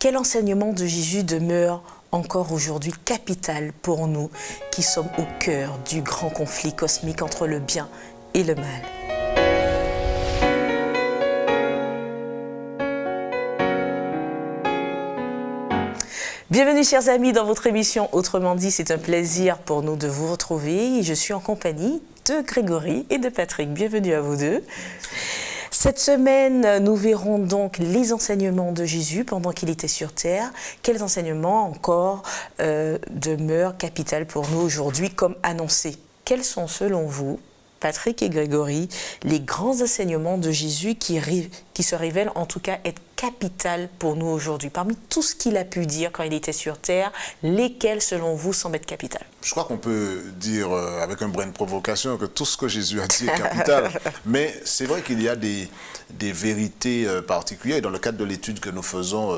Quel enseignement de Jésus demeure encore aujourd'hui capital pour nous qui sommes au cœur du grand conflit cosmique entre le bien et le mal? Bienvenue chers amis dans votre émission Autrement dit, c'est un plaisir pour nous de vous retrouver. Je suis en compagnie de Grégory et de Patrick. Bienvenue à vous deux. Cette semaine, nous verrons donc les enseignements de Jésus pendant qu'il était sur terre. Quels enseignements encore demeurent capitaux pour nous aujourd'hui comme annoncé? Quels sont selon vous, Patrick et Grégory, les grands enseignements de Jésus qui se révèlent en tout cas être capital pour nous aujourd'hui? Parmi tout ce qu'il a pu dire quand il était sur terre, lesquels selon vous semblent être capitaux? Je crois qu'on peut dire avec un brin de provocation que tout ce que Jésus a dit est capital, mais c'est vrai qu'il y a des vérités particulières. Et dans le cadre de l'étude que nous faisons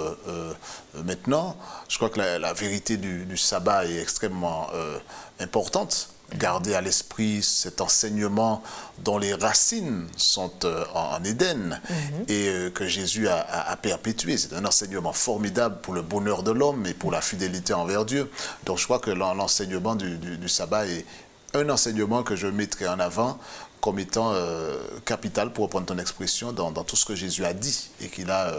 maintenant, je crois que la vérité du sabbat est extrêmement importante. Garder à l'esprit cet enseignement dont les racines sont en Éden et que Jésus a perpétué. C'est un enseignement formidable pour le bonheur de l'homme et pour la fidélité envers Dieu. Donc je crois que l'enseignement du sabbat est un enseignement que je mettrai en avant comme étant capital, pour reprendre ton expression, dans tout ce que Jésus a dit et qu'il a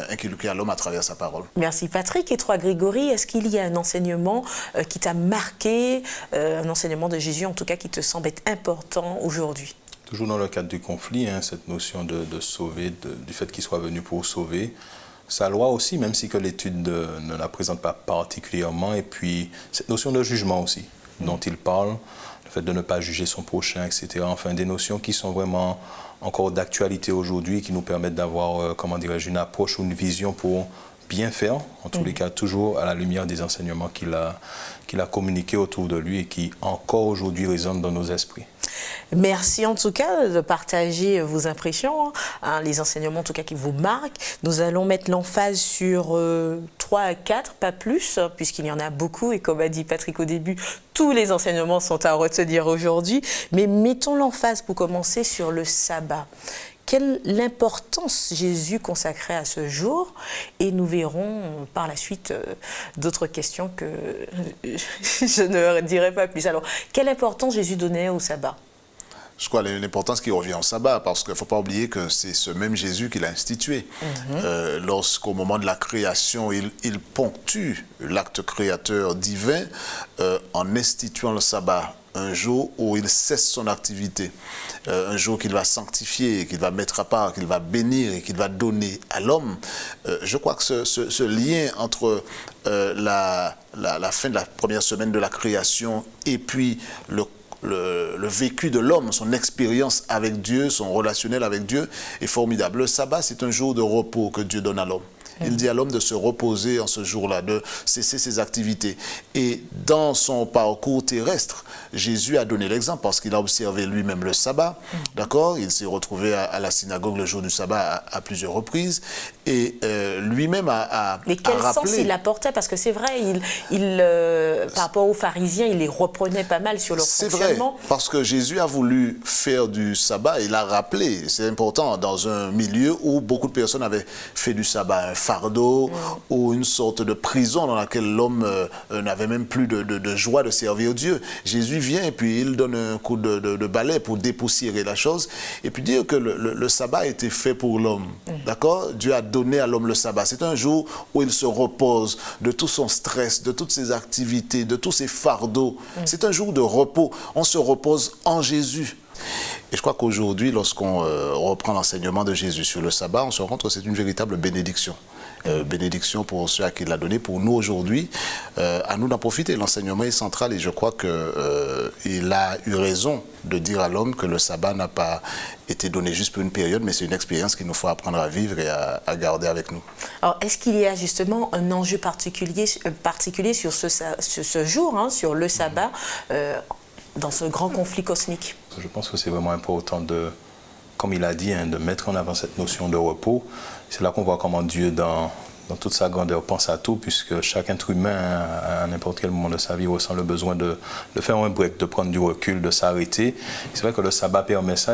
inculqué à l'homme à travers sa parole. Merci Patrick. Et toi Grégory, est-ce qu'il y a un enseignement qui t'a marqué, un enseignement de Jésus en tout cas qui te semble être important aujourd'hui? Toujours dans le cadre du conflit, cette notion de sauver, du fait qu'il soit venu pour sauver. Sa loi aussi, même si que l'étude ne la présente pas particulièrement, et puis cette notion de jugement aussi, dont il parle, le fait de ne pas juger son prochain, etc. Enfin, des notions qui sont vraiment encore d'actualité aujourd'hui, qui nous permettent d'avoir, comment dirais-je, une approche ou une vision pour bien faire, en tous les cas, toujours à la lumière des enseignements qu'il a communiqués autour de lui et qui encore aujourd'hui résonnent dans nos esprits. Merci en tout cas de partager vos impressions, les enseignements en tout cas qui vous marquent. Nous allons mettre l'emphase sur 3 à 4, pas plus, puisqu'il y en a beaucoup. Et comme a dit Patrick au début, tous les enseignements sont à retenir aujourd'hui. Mais mettons l'emphase pour commencer sur le sabbat. Quelle l'importance Jésus consacrait à ce jour, et nous verrons par la suite d'autres questions que je ne dirai pas plus. Alors, quelle importance Jésus donnait au sabbat? Je crois l'importance qui revient au sabbat, parce qu'il ne faut pas oublier que c'est ce même Jésus qui l'a institué. Lorsqu'au moment de la création, il ponctue l'acte créateur divin en instituant le sabbat, un jour où il cesse son activité, un jour qu'il va sanctifier, qu'il va mettre à part, qu'il va bénir et qu'il va donner à l'homme. Je crois que ce lien entre la fin de la première semaine de la création et puis le vécu de l'homme, son expérience avec Dieu, son relationnel avec Dieu est formidable. Le sabbat, c'est un jour de repos que Dieu donne à l'homme. Il dit à l'homme de se reposer en ce jour-là, de cesser ses activités. Et dans son parcours terrestre, Jésus a donné l'exemple parce qu'il a observé lui-même le sabbat. D'accord? Il s'est retrouvé à la synagogue le jour du sabbat à plusieurs reprises. Et lui-même a Mais quel rappelé... sens il apportait? Parce que c'est vrai, par rapport aux pharisiens, il les reprenait pas mal sur leur fonctionnement. C'est vrai, parce que Jésus a voulu faire du sabbat, il a rappelé, c'est important, dans un milieu où beaucoup de personnes avaient fait du sabbat un fardeau ou une sorte de prison dans laquelle l'homme n'avait même plus de joie de servir Dieu. Jésus vient et puis il donne un coup de balai pour dépoussiérer la chose et puis dire que le sabbat a été fait pour l'homme. D'accord? Dieu a donné à l'homme le sabbat. C'est un jour où il se repose de tout son stress, de toutes ses activités, de tous ses fardeaux. C'est un jour de repos. On se repose en Jésus. Et je crois qu'aujourd'hui, lorsqu'on reprend l'enseignement de Jésus sur le sabbat, on se rend compte que c'est une véritable bénédiction. Bénédiction pour ceux à qui il l'a donné, pour nous aujourd'hui, à nous d'en profiter. L'enseignement est central et je crois qu'il a eu raison de dire à l'homme que le sabbat n'a pas été donné juste pour une période, mais c'est une expérience qu'il nous faut apprendre à vivre et à garder avec nous. Alors, est-ce qu'il y a justement un enjeu particulier sur ce jour, sur le sabbat, dans ce grand conflit cosmique? Je pense que c'est vraiment important comme il a dit, de mettre en avant cette notion de repos. C'est là qu'on voit comment Dieu, dans toute sa grandeur, pense à tout, puisque chaque être humain, à n'importe quel moment de sa vie, ressent le besoin de faire un break, de prendre du recul, de s'arrêter. C'est vrai que le sabbat permet ça,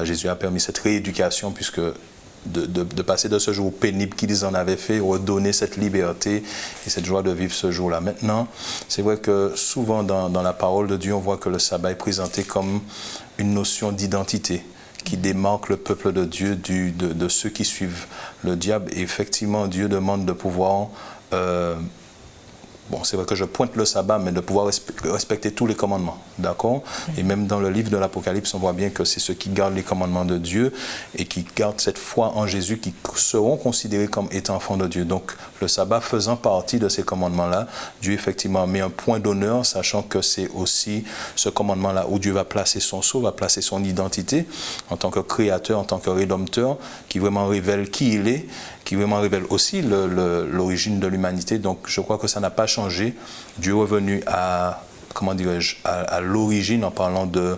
Jésus a permis cette rééducation, puisque de passer de ce jour pénible qu'ils en avaient fait, redonner cette liberté et cette joie de vivre ce jour-là. Maintenant, c'est vrai que souvent dans la parole de Dieu, on voit que le sabbat est présenté comme une notion d'identité qui démarque le peuple de Dieu de ceux qui suivent le diable. Et effectivement, Dieu demande de pouvoir... Bon, c'est vrai que je pointe le sabbat, mais de pouvoir respecter tous les commandements, d'accord? Et même dans le livre de l'Apocalypse, on voit bien que c'est ceux qui gardent les commandements de Dieu et qui gardent cette foi en Jésus qui seront considérés comme étant enfants de Dieu. Donc, le sabbat faisant partie de ces commandements-là, Dieu effectivement met un point d'honneur, sachant que c'est aussi ce commandement-là où Dieu va placer son sceau, va placer son identité en tant que créateur, en tant que rédempteur, qui vraiment révèle qui il est, qui vraiment révèle aussi l'origine de l'humanité. Donc, je crois que ça n'a pas changé. Dieu est revenu à, comment dirais-je, à l'origine en parlant de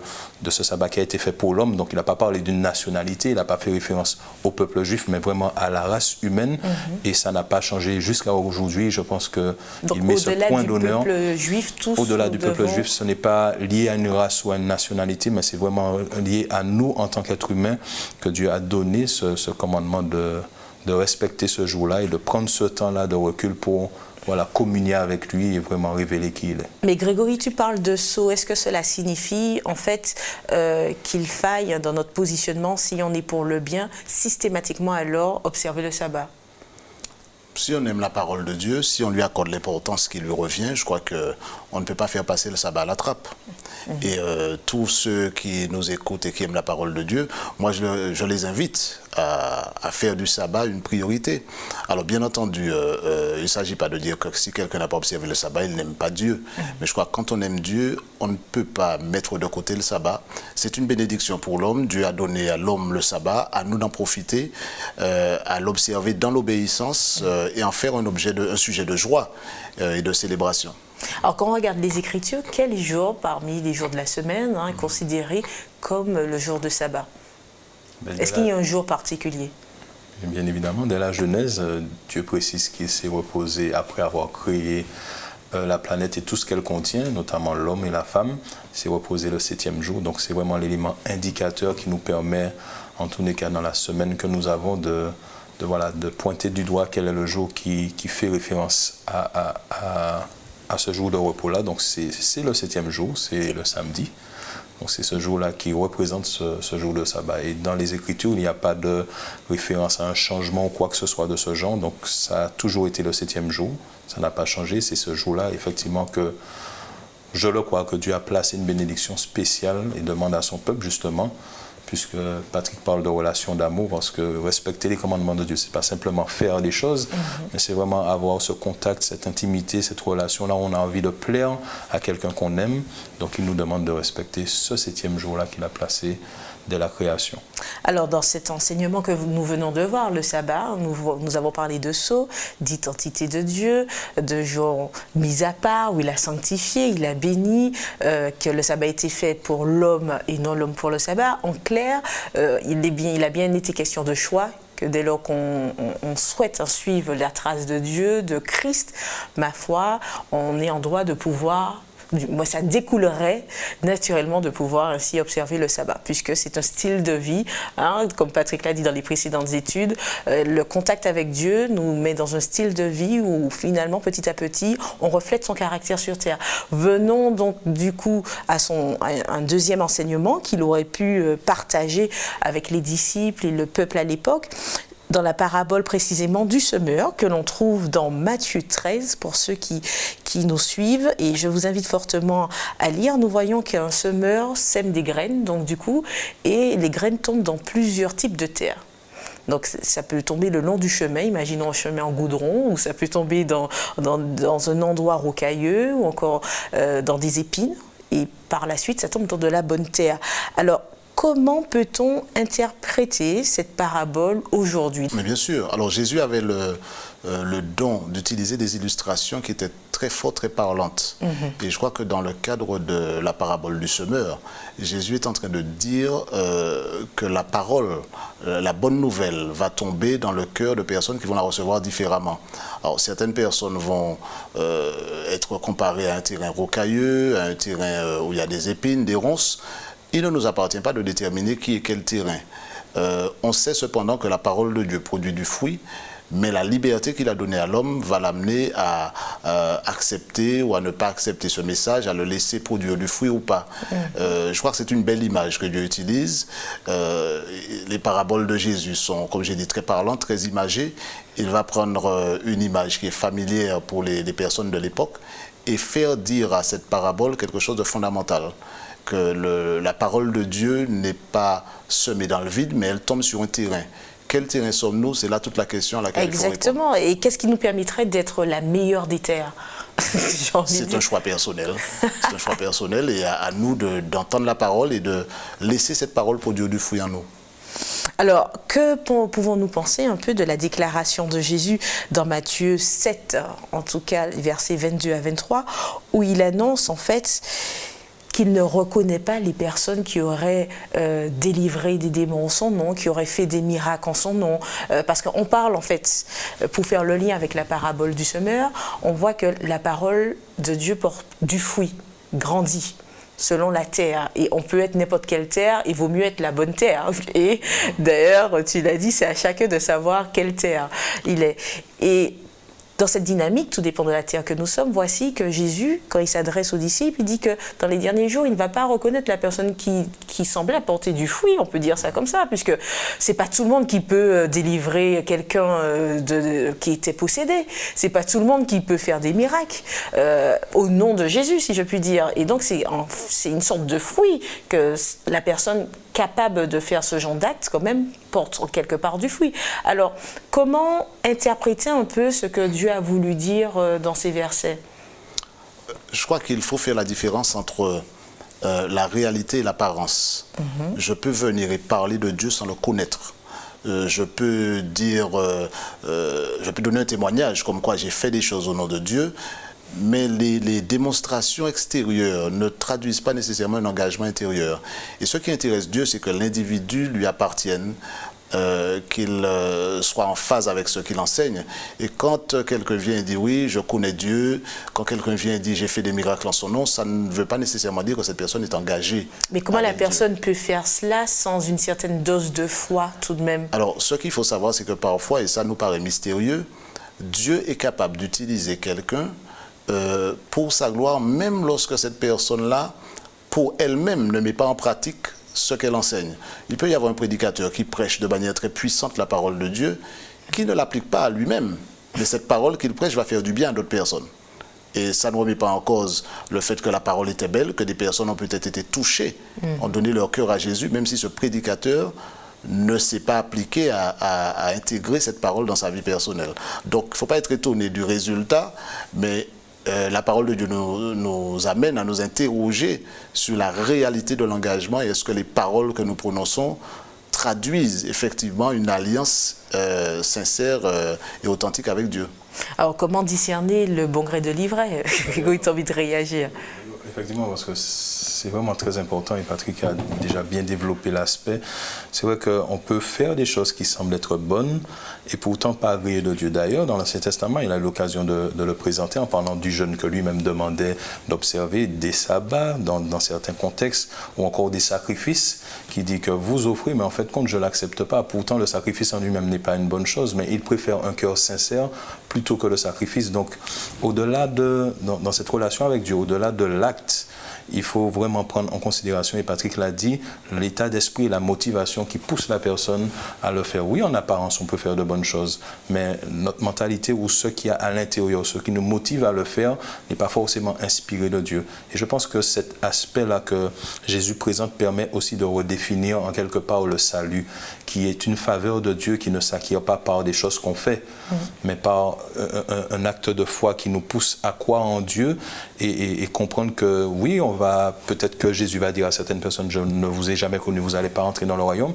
ce sabbat qui a été fait pour l'homme. Donc, il n'a pas parlé d'une nationalité, il n'a pas fait référence au peuple juif, mais vraiment à la race humaine. Et ça n'a pas changé jusqu'à aujourd'hui. Je pense qu'il met ce point d'honneur. Au-delà du peuple juif, ce n'est pas lié à une race ou à une nationalité, mais c'est vraiment lié à nous en tant qu'êtres humains que Dieu a donné ce commandement de respecter ce jour-là et de prendre ce temps-là de recul pour communier avec lui et vraiment révéler qui il est. Mais Grégory, tu parles de sceau. Est-ce que cela signifie en fait qu'il faille dans notre positionnement, si on est pour le bien, systématiquement alors observer le sabbat? Si on aime la parole de Dieu, si on lui accorde l'importance qui lui revient, je crois qu'on ne peut pas faire passer le sabbat à la trappe. Et tous ceux qui nous écoutent et qui aiment la parole de Dieu, moi je les invite à faire du sabbat une priorité. Alors bien entendu, il ne s'agit pas de dire que si quelqu'un n'a pas observé le sabbat, il n'aime pas Dieu. Mais je crois que quand on aime Dieu, on ne peut pas mettre de côté le sabbat. C'est une bénédiction pour l'homme. Dieu a donné à l'homme le sabbat, à nous d'en profiter, à l'observer dans l'obéissance et en faire un sujet de joie et de célébration. Alors quand on regarde les Écritures, quel jour parmi les jours de la semaine est considéré comme le jour de sabbat? Est-ce qu'il y a un jour particulier? Bien évidemment, dès la Genèse, Dieu précise qu'il s'est reposé après avoir créé la planète et tout ce qu'elle contient, notamment l'homme et la femme. Il s'est reposé le 7e jour, donc c'est vraiment l'élément indicateur qui nous permet, en tous les cas dans la semaine que nous avons, de pointer du doigt quel est le jour qui fait référence à ce jour de repos-là. Donc c'est le 7e jour, c'est le samedi. Donc c'est ce jour-là qui représente ce jour de sabbat. Et dans les Écritures, il n'y a pas de référence à un changement ou quoi que ce soit de ce genre. Donc ça a toujours été le 7e jour, ça n'a pas changé. C'est ce jour-là, effectivement, que je le crois, que Dieu a placé une bénédiction spéciale et demande à son peuple, justement, puisque Patrick parle de relation d'amour, parce que respecter les commandements de Dieu, ce n'est pas simplement faire les choses, mais c'est vraiment avoir ce contact, cette intimité, cette relation-là où on a envie de plaire à quelqu'un qu'on aime. Donc il nous demande de respecter ce 7e jour-là qu'il a placé dès la création. Alors dans cet enseignement que nous venons de voir, le sabbat, nous avons parlé de sceau, d'identité de Dieu, de jour mis à part, où il a sanctifié, il a béni, que le sabbat a été fait pour l'homme et non l'homme pour le sabbat. En clair, il a bien été question de choix, que dès lors qu'on souhaite suivre la trace de Dieu, de Christ, ma foi, on est en droit de pouvoir... Moi, ça découlerait naturellement de pouvoir ainsi observer le sabbat, puisque c'est un style de vie, comme Patrick l'a dit dans les précédentes études, le contact avec Dieu nous met dans un style de vie où finalement, petit à petit, on reflète son caractère sur terre. Venons donc du coup à un deuxième enseignement qu'il aurait pu partager avec les disciples et le peuple à l'époque, dans la parabole précisément du semeur que l'on trouve dans Matthieu 13 pour ceux qui nous suivent, et je vous invite fortement à lire. Nous voyons qu'un semeur sème des graines, donc du coup, et les graines tombent dans plusieurs types de terre. Donc ça peut tomber le long du chemin, imaginons un chemin en goudron, ou ça peut tomber dans un endroit rocailleux, ou encore dans des épines, et par la suite ça tombe dans de la bonne terre. Alors, comment peut-on interpréter cette parabole aujourd'hui? Mais bien sûr. Alors Jésus avait le don d'utiliser des illustrations qui étaient très fortes, très parlantes. Et je crois que dans le cadre de la parabole du semeur, Jésus est en train de dire que la parole, la bonne nouvelle, va tomber dans le cœur de personnes qui vont la recevoir différemment. Alors certaines personnes vont être comparées à un terrain rocailleux, à un terrain où il y a des épines, des ronces. Il ne nous appartient pas de déterminer qui est quel terrain. On sait cependant que la parole de Dieu produit du fruit, mais la liberté qu'il a donnée à l'homme va l'amener à accepter ou à ne pas accepter ce message, à le laisser produire du fruit ou pas. Je crois que c'est une belle image que Dieu utilise. Les paraboles de Jésus sont, comme j'ai dit, très parlantes, très imagées. Il va prendre une image qui est familière pour les personnes de l'époque et faire dire à cette parabole quelque chose de fondamental. Que la parole de Dieu n'est pas semée dans le vide, mais elle tombe sur un terrain. Quel terrain sommes-nous? C'est là toute la question à laquelle il faut répondre. Exactement. Et qu'est-ce qui nous permettrait d'être la meilleure des terres? C'est un choix personnel. C'est un choix personnel et à nous d'entendre la parole et de laisser cette parole produire du fruit en nous. Alors, que pouvons-nous penser un peu de la déclaration de Jésus dans Matthieu 7, en tout cas versets 22 à 23, où il annonce en fait qu'il ne reconnaît pas les personnes qui auraient délivré des démons en son nom, qui auraient fait des miracles en son nom. Parce qu'on parle, en fait, pour faire le lien avec la parabole du semeur, on voit que la parole de Dieu porte du fruit, grandit selon la terre. Et on peut être n'importe quelle terre, il vaut mieux être la bonne terre. Et d'ailleurs, tu l'as dit, c'est à chacun de savoir quelle terre il est. Et dans cette dynamique, tout dépend de la terre que nous sommes, voici que Jésus, quand il s'adresse aux disciples, il dit que dans les derniers jours, il ne va pas reconnaître la personne qui semblait apporter du fruit, on peut dire ça comme ça, puisque c'est pas tout le monde qui peut délivrer quelqu'un qui était possédé, c'est pas tout le monde qui peut faire des miracles, au nom de Jésus, si je puis dire. Et donc c'est une sorte de fruit que la personne capable de faire ce genre d'acte, quand même, porte quelque part du fruit. Alors, comment interpréter un peu ce que Dieu a voulu dire dans ces versets? Je crois qu'il faut faire la différence entre la réalité et l'apparence. Je peux venir et parler de Dieu sans le connaître. Je peux dire, je peux donner un témoignage comme quoi j'ai fait des choses au nom de Dieu, mais les démonstrations extérieures ne traduisent pas nécessairement un engagement intérieur. Et ce qui intéresse Dieu, c'est que l'individu lui appartienne, qu'il soit en phase avec ce qu'il enseigne. Et quand quelqu'un vient et dit oui, je connais Dieu, quand quelqu'un vient et dit j'ai fait des miracles en son nom, ça ne veut pas nécessairement dire que cette personne est engagée. Mais comment la personne peut faire cela sans une certaine dose de foi tout de même? Alors, ce qu'il faut savoir, c'est que parfois, et ça nous paraît mystérieux, Dieu est capable d'utiliser quelqu'un pour sa gloire, même lorsque cette personne-là, pour elle-même, ne met pas en pratique ce qu'elle enseigne. Il peut y avoir un prédicateur qui prêche de manière très puissante la parole de Dieu, qui ne l'applique pas à lui-même, mais cette parole qu'il prêche va faire du bien à d'autres personnes. Et ça ne remet pas en cause le fait que la parole était belle, que des personnes ont peut-être été touchées, ont donné leur cœur à Jésus, même si ce prédicateur ne s'est pas appliqué à intégrer cette parole dans sa vie personnelle. Donc, il ne faut pas être étonné du résultat, mais la parole de Dieu nous amène à nous interroger sur la réalité de l'engagement et est-ce que les paroles que nous prononçons traduisent effectivement une alliance sincère et authentique avec Dieu. Alors, comment discerner le bon gré de l'ivraie? Grégory, tu as envie de réagir? Effectivement, parce que c'est vraiment très important et Patrick a déjà bien développé l'aspect. C'est vrai qu'on peut faire des choses qui semblent être bonnes et pourtant pas agréer de Dieu. D'ailleurs, dans l'Ancien Testament, il a eu l'occasion de le présenter en parlant du jeûne que lui-même demandait d'observer, des sabbats dans certains contextes ou encore des sacrifices qui dit que vous offrez, mais en fait, compte, je ne l'accepte pas. Pourtant, le sacrifice en lui-même n'est pas une bonne chose, mais il préfère un cœur sincère plutôt que le sacrifice. Donc, au-delà dans cette relation avec Dieu, au-delà de l'acte, il faut vraiment prendre en considération, et Patrick l'a dit, l'état d'esprit et la motivation qui pousse la personne à le faire. Oui, en apparence, on peut faire de bonnes choses, mais notre mentalité ou ce qu'il y a à l'intérieur, ce qui nous motive à le faire, n'est pas forcément inspiré de Dieu. Et je pense que cet aspect-là que Jésus présente permet aussi de redéfinir en quelque part le salut, qui est une faveur de Dieu qui ne s'acquiert pas par des choses qu'on fait, mais par un acte de foi qui nous pousse à croire en Dieu et comprendre que oui, peut-être que Jésus va dire à certaines personnes, je ne vous ai jamais connu, vous n'allez pas entrer dans le royaume,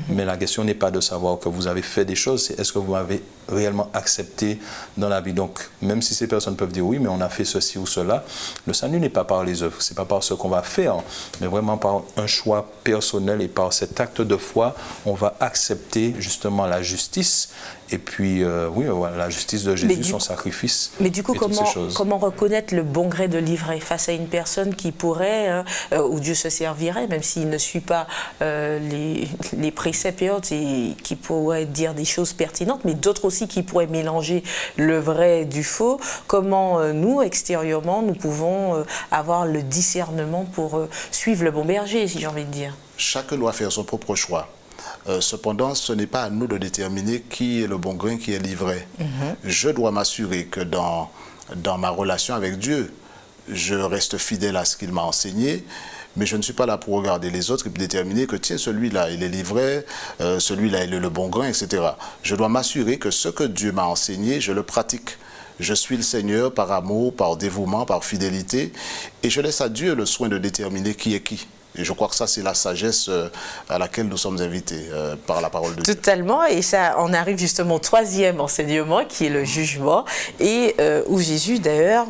mais la question n'est pas de savoir que vous avez fait des choses, c'est est-ce que vous m'avez réellement accepté dans la vie. Donc, même si ces personnes peuvent dire oui, mais on a fait ceci ou cela, le salut n'est pas par les œuvres, c'est pas par ce qu'on va faire, mais vraiment par un choix personnel et par cet acte de foi, on va accepter justement la justice. Et puis, oui, voilà, la justice de Jésus, son sacrifice. Mais du coup, comment reconnaître le bon gré de livrer face à une personne qui pourrait, où Dieu se servirait, même s'il ne suit pas les préceptes et autres, et qui pourrait dire des choses pertinentes, mais d'autres aussi qui pourraient mélanger le vrai du faux. Comment nous, extérieurement, nous pouvons avoir le discernement pour suivre le bon berger, si j'ai envie de dire? Chacun doit faire son propre choix. Cependant, ce n'est pas à nous de déterminer qui est le bon grain, qui est l'ivraie. Je dois m'assurer que dans ma relation avec Dieu, je reste fidèle à ce qu'il m'a enseigné, mais je ne suis pas là pour regarder les autres et déterminer que tiens, celui-là, il est l'ivraie, celui-là, il est le bon grain, etc. Je dois m'assurer que ce que Dieu m'a enseigné, je le pratique. Je suis le Seigneur par amour, par dévouement, par fidélité, et je laisse à Dieu le soin de déterminer qui est qui. Et je crois que ça, c'est la sagesse à laquelle nous sommes invités par la parole de Dieu. Totalement, et ça, on arrive justement au troisième enseignement, qui est le jugement, et où Jésus, d'ailleurs,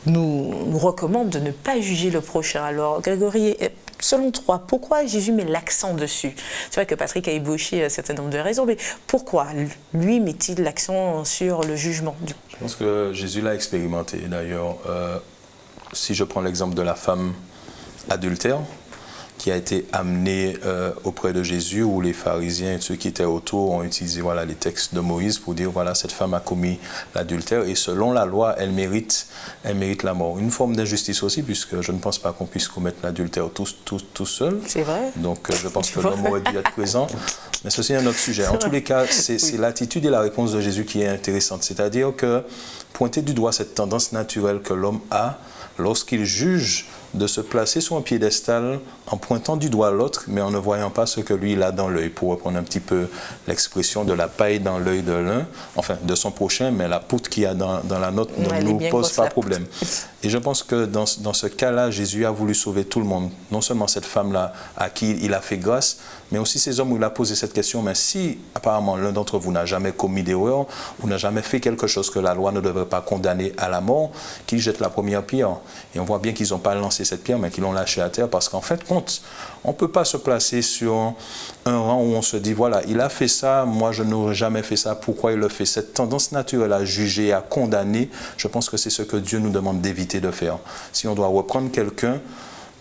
nous recommande de ne pas juger le prochain. Alors, Grégory, selon toi, pourquoi Jésus met l'accent dessus? C'est vrai que Patrick a ébauché un certain nombre de raisons, mais pourquoi lui met-il l'accent sur le jugement? Je pense que Jésus l'a expérimenté. D'ailleurs, si je prends l'exemple de la femme adultère, qui a été amenée auprès de Jésus, où les pharisiens et ceux qui étaient autour ont utilisé les textes de Moïse pour dire voilà, cette femme a commis l'adultère et selon la loi, elle mérite la mort. Une forme d'injustice aussi, puisque je ne pense pas qu'on puisse commettre l'adultère tout seul. C'est vrai. Donc je pense que l'homme aurait dû être présent. Mais ceci est un autre sujet. En tous les cas, c'est l'attitude et la réponse de Jésus qui est intéressante. C'est-à-dire que pointer du doigt cette tendance naturelle que l'homme a lorsqu'il juge de se placer sur un piédestal en pointant du doigt l'autre, mais en ne voyant pas ce que lui, il a dans l'œil, pour reprendre un petit peu l'expression de la paille dans l'œil de l'un, enfin de son prochain, mais la poutre qu'il y a dans la nôtre ne nous pose pas problème. Et je pense que dans ce cas-là, Jésus a voulu sauver tout le monde, non seulement cette femme-là à qui il a fait grâce, mais aussi ces hommes où il a posé cette question, mais si apparemment l'un d'entre vous n'a jamais commis d'erreur, ou n'a jamais fait quelque chose que la loi ne devrait pas condamner à la mort, qu'il jette la première pierre. Et on voit bien qu'ils n'ont pas lancé cette pierre, mais qu'ils l'ont lâchée à terre, parce qu'en fait, on ne peut pas se placer sur un rang où on se dit, voilà, il a fait ça, moi je n'aurais jamais fait ça, pourquoi il le fait? Cette tendance naturelle à juger, à condamner, je pense que c'est ce que Dieu nous demande d'éviter de faire. Si on doit reprendre quelqu'un,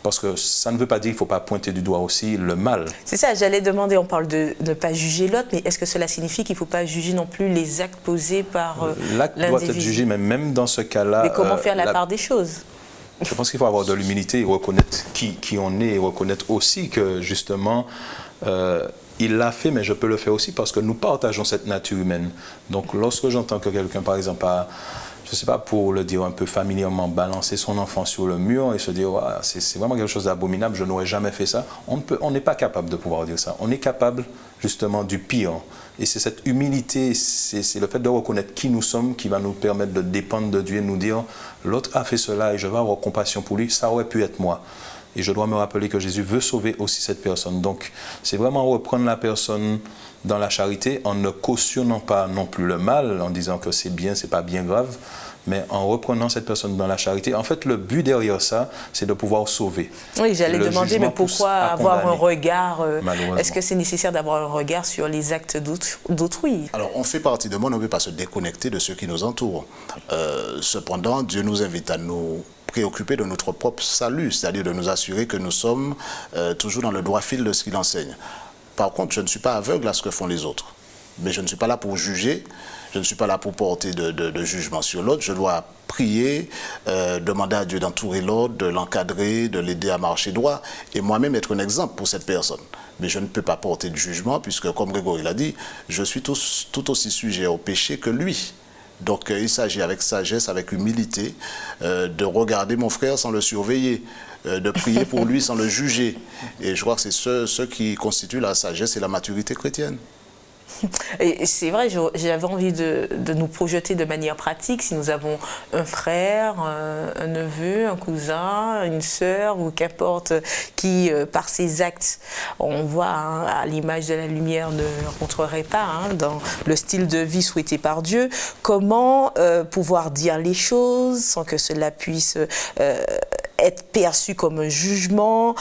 parce que ça ne veut pas dire qu'il ne faut pas pointer du doigt aussi le mal. C'est ça, j'allais demander, on parle de ne pas juger l'autre, mais est-ce que cela signifie qu'il ne faut pas juger non plus les actes posés par l'individu? L'acte doit être jugé, mais même dans ce cas-là... Mais comment faire la part des choses? Je pense qu'il faut avoir de l'humilité et reconnaître qui on est, et reconnaître aussi que justement... il l'a fait, mais je peux le faire aussi parce que nous partageons cette nature humaine. Donc lorsque j'entends que quelqu'un, par exemple, a, je ne sais pas, pour le dire un peu familièrement, balancer son enfant sur le mur et se dire oh, c'est vraiment quelque chose d'abominable, je n'aurais jamais fait ça, on n'est pas capable de pouvoir dire ça. On est capable justement du pire. Et c'est cette humilité, c'est le fait de reconnaître qui nous sommes qui va nous permettre de dépendre de Dieu et nous dire l'autre a fait cela et je vais avoir compassion pour lui, ça aurait pu être moi. Et je dois me rappeler que Jésus veut sauver aussi cette personne. Donc, c'est vraiment reprendre la personne dans la charité en ne cautionnant pas non plus le mal, en disant que c'est bien, c'est pas bien grave, mais en reprenant cette personne dans la charité. En fait, le but derrière ça, c'est de pouvoir sauver. Oui, j'allais demander, mais pourquoi avoir un regard est-ce que c'est nécessaire d'avoir un regard sur les actes d'autrui? Alors, on fait partie de moi, on ne peut pas se déconnecter de ceux qui nous entourent. Cependant, Dieu nous invite à nous préoccuper de notre propre salut, c'est-à-dire de nous assurer que nous sommes toujours dans le droit fil de ce qu'il enseigne. Par contre, je ne suis pas aveugle à ce que font les autres, mais je ne suis pas là pour juger, je ne suis pas là pour porter de jugement sur l'autre. Je dois prier, demander à Dieu d'entourer l'autre, de l'encadrer, de l'aider à marcher droit, et moi-même être un exemple pour cette personne. Mais je ne peux pas porter de jugement, puisque, comme Grégory l'a dit, je suis tout aussi sujet au péché que lui. Donc il s'agit avec sagesse, avec humilité, de regarder mon frère sans le surveiller, de prier pour lui sans le juger. Et je crois que c'est ce qui constitue la sagesse et la maturité chrétienne. Et c'est vrai, j'avais envie de nous projeter de manière pratique. Si nous avons un frère, un neveu, un cousin, une sœur ou qu'importe qui, par ses actes, on voit hein, à l'image de la lumière, ne rencontrerait pas hein, dans le style de vie souhaité par Dieu, comment pouvoir dire les choses sans que cela puisse être perçu comme un jugement,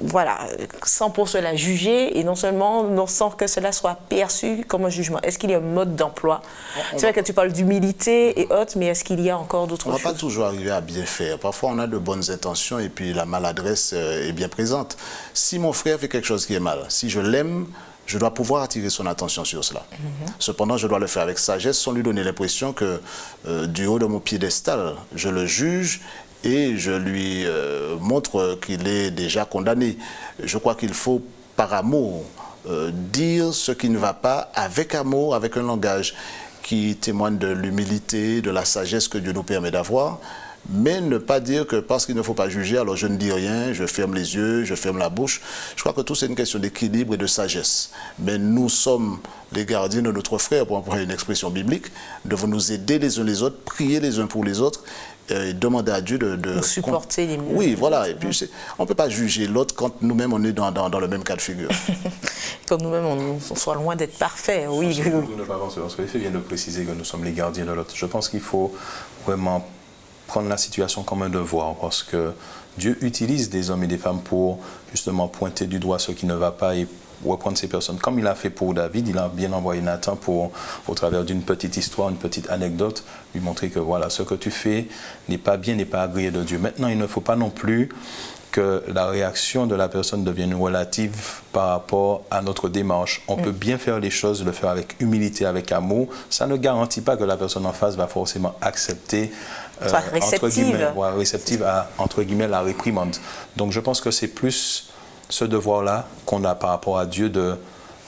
voilà, sans pour cela juger et non seulement sans que cela soit perçu comme un jugement. Est-ce qu'il y a un mode d'emploi? C'est vrai que tu parles d'humilité et autres, mais est-ce qu'il y a encore d'autres choses? On ne va pas toujours arriver à bien faire. Parfois, on a de bonnes intentions et puis la maladresse est bien présente. Si mon frère fait quelque chose qui est mal, si je l'aime, je dois pouvoir attirer son attention sur cela. Cependant, je dois le faire avec sagesse sans lui donner l'impression que du haut de mon piédestal, je le juge et je lui montre qu'il est déjà condamné. Je crois qu'il faut, par amour, dire ce qui ne va pas avec amour, avec un langage qui témoigne de l'humilité, de la sagesse que Dieu nous permet d'avoir, mais ne pas dire que parce qu'il ne faut pas juger, alors je ne dis rien, je ferme les yeux, je ferme la bouche. Je crois que tout c'est une question d'équilibre et de sagesse. Mais nous sommes les gardiens de notre frère, pour employer une expression biblique, devons nous aider les uns les autres, prier les uns pour les autres, et demander à Dieu de supporter les mieux. Oui, voilà. Et puis on ne peut pas juger l'autre quand nous-mêmes on est dans le même cas de figure. Quand nous-mêmes on soit loin d'être parfaits. Oui. Ne pas penser, parce que l'effet vient de préciser que nous sommes les gardiens de l'autre. Je pense qu'il faut vraiment prendre la situation comme un devoir, parce que Dieu utilise des hommes et des femmes pour justement pointer du doigt ce qui ne va pas et reprendre ces personnes. Comme il a fait pour David, il a bien envoyé Nathan pour, au travers d'une petite histoire, une petite anecdote, lui montrer que voilà, ce que tu fais n'est pas bien, n'est pas agréé de Dieu. Maintenant, il ne faut pas non plus que la réaction de la personne devienne relative par rapport à notre démarche. On peut bien faire les choses, le faire avec humilité, avec amour. Ça ne garantit pas que la personne en face va forcément accepter réceptive à, entre guillemets, la réprimande. Donc je pense que c'est plus ce devoir-là qu'on a par rapport à Dieu de,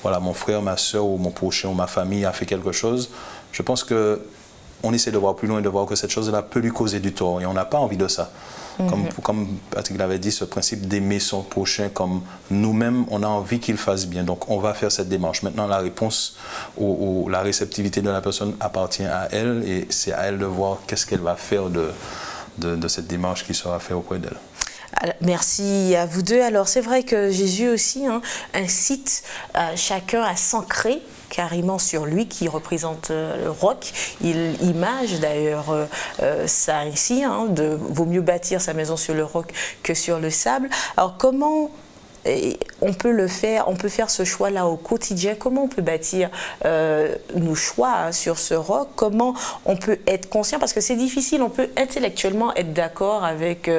voilà, mon frère, ma soeur ou mon prochain ou ma famille a fait quelque chose. Je pense qu'on essaie de voir plus loin et de voir que cette chose-là peut lui causer du tort et on n'a pas envie de ça. Comme Patrick l'avait dit, ce principe d'aimer son prochain comme nous-mêmes, on a envie qu'il fasse bien. Donc, on va faire cette démarche. Maintenant, la réponse ou la réceptivité de la personne appartient à elle et c'est à elle de voir qu'est-ce qu'elle va faire de cette démarche qui sera faite auprès d'elle. Merci à vous deux. Alors, c'est vrai que Jésus aussi incite chacun à s'ancrer carrément sur lui qui représente le roc. Il image d'ailleurs ça ici, vaut mieux bâtir sa maison sur le roc que sur le sable. Alors comment on peut le faire, on peut faire ce choix-là au quotidien? Comment on peut bâtir nos choix sur ce roc? Comment on peut être conscient? Parce que c'est difficile, on peut intellectuellement être d'accord avec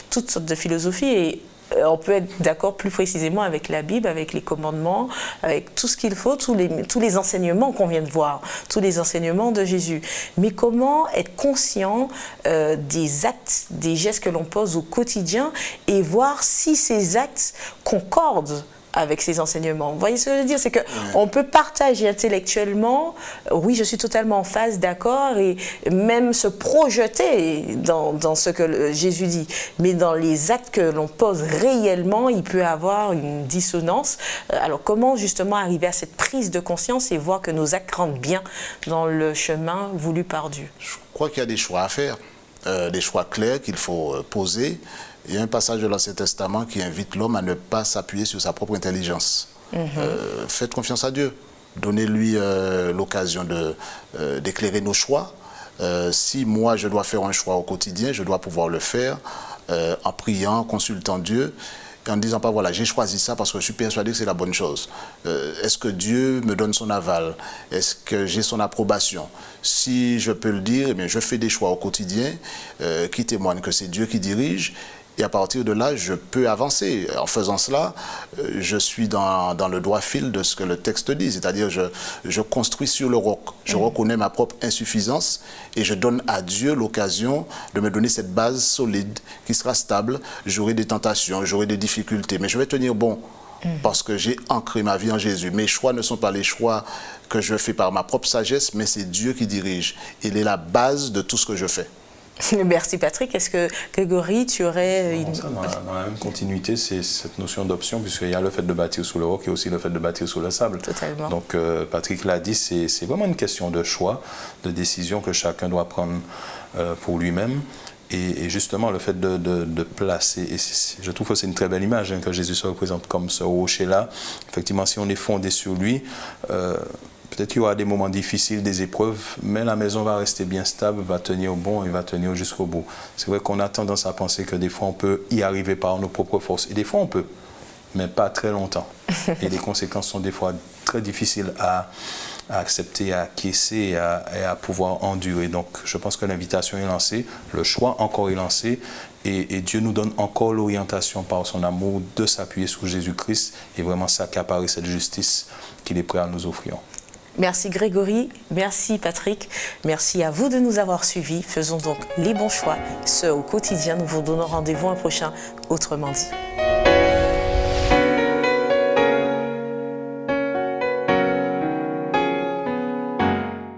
toutes sortes de philosophies et on peut être d'accord plus précisément avec la Bible, avec les commandements, avec tout ce qu'il faut, tous les enseignements qu'on vient de voir, tous les enseignements de Jésus. Mais comment être conscient des actes, des gestes que l'on pose au quotidien et voir si ces actes concordent avec ces enseignements. Vous voyez ce que je veux dire? C'est qu'on peut partager intellectuellement, oui, je suis totalement en phase, d'accord, et même se projeter dans ce que Jésus dit. Mais dans les actes que l'on pose réellement, il peut y avoir une dissonance. Alors comment justement arriver à cette prise de conscience et voir que nos actes rentrent bien dans le chemin voulu par Dieu? Je crois qu'il y a des choix à faire, des choix clairs qu'il faut poser. Il y a un passage de l'Ancien Testament qui invite l'homme à ne pas s'appuyer sur sa propre intelligence. Faites confiance à Dieu. Donnez-lui l'occasion d'éclairer nos choix. Si moi, je dois faire un choix au quotidien, je dois pouvoir le faire en priant, en consultant Dieu, et en ne disant pas, voilà, j'ai choisi ça parce que je suis persuadé que c'est la bonne chose. Est-ce que Dieu me donne son aval? Est-ce que j'ai son approbation? Si je peux le dire, eh bien, je fais des choix au quotidien qui témoignent que c'est Dieu qui dirige. Et à partir de là, je peux avancer. En faisant cela, je suis dans le droit fil de ce que le texte dit. C'est-à-dire, je construis sur le roc. Je reconnais ma propre insuffisance et je donne à Dieu l'occasion de me donner cette base solide qui sera stable. J'aurai des tentations, j'aurai des difficultés, mais je vais tenir bon parce que j'ai ancré ma vie en Jésus. Mes choix ne sont pas les choix que je fais par ma propre sagesse, mais c'est Dieu qui dirige. Il est la base de tout ce que je fais. Merci Patrick. Est-ce que Grégory, tu aurais une... Dans la même continuité, c'est cette notion d'option, puisqu'il y a le fait de bâtir sous le roc et aussi le fait de bâtir sous le sable. Totalement. Donc Patrick l'a dit, c'est vraiment une question de choix, de décision que chacun doit prendre pour lui-même. Et justement, le fait de placer, et je trouve que c'est une très belle image que Jésus se représente comme ce rocher-là. Effectivement, si on est fondé sur lui, peut-être qu'il y aura des moments difficiles, des épreuves, mais la maison va rester bien stable, va tenir bon et va tenir jusqu'au bout. C'est vrai qu'on a tendance à penser que des fois on peut y arriver par nos propres forces. Et des fois on peut, mais pas très longtemps. Et les conséquences sont des fois très difficiles à accepter, à acquiescer et à pouvoir endurer. Donc je pense que l'invitation est lancée, le choix encore est lancé, et Dieu nous donne encore l'orientation par son amour de s'appuyer sur Jésus-Christ et vraiment s'accaparer cette justice qu'il est prêt à nous offrir. Merci Grégory, merci Patrick, merci à vous de nous avoir suivis. Faisons donc les bons choix, ce au quotidien. Nous vous donnons rendez-vous un prochain Autrement dit.